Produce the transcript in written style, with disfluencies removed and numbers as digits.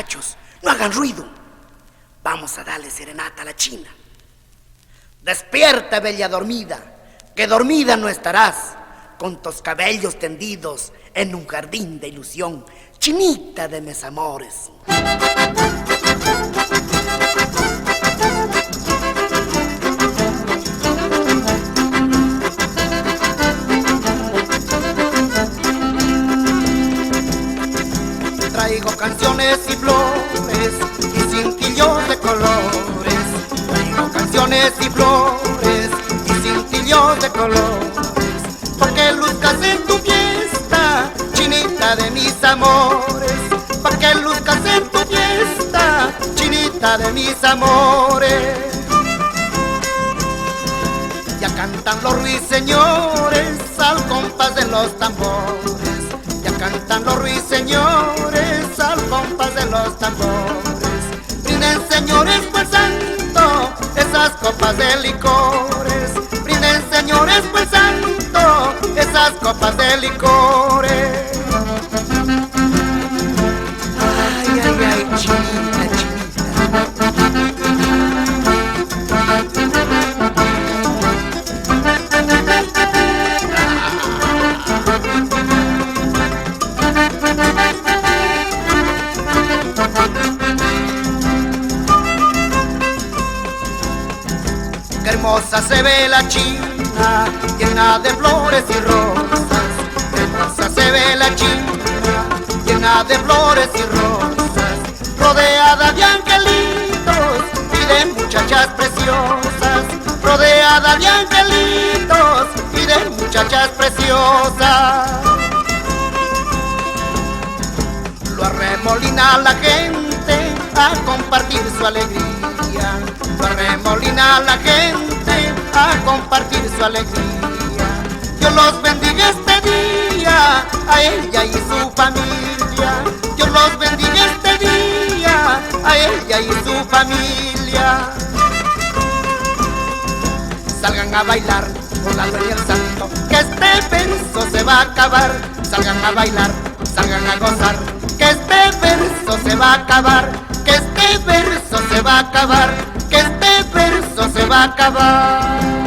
muchachos, no hagan ruido. Vamos a darle serenata a la china. Despierta, bella dormida, que dormida no estarás, con tus cabellos tendidos en un jardín de ilusión, chinita de mis amores. Traigo canciones y flores y cintillos de colores. Traigo canciones y flores y cintillos de colores. Porque luzcas en tu fiesta, chinita de mis amores. Porque luzcas en tu fiesta, chinita de mis amores. Ya cantan los ruiseñores al compás de los tambores. Ya cantan los ruiseñores al compás de los tambores. Brinden, señores, pues santo, esas copas de licores. Brinden, señores, pues santo, esas copas de licores. Ay, ay, ay, chinita, qué hermosa se ve la china, llena de flores y rosas. Qué hermosa se ve la china, llena de flores y rosas. Rodeada de angelitos y de muchachas preciosas. Rodeada de angelitos y de muchachas preciosas. Lo arremolina la gente a compartir su alegría. Lo arremolina la gente a compartir su alegría. Dios los bendiga este día a ella y su familia. Dios los bendiga este día a ella y su familia. Salgan a bailar por la gloria del santo, que este verso se va a acabar. Salgan a bailar, salgan a gozar, que este verso se va a acabar. Que este verso se va a acabar. Que este verso se va a acabar.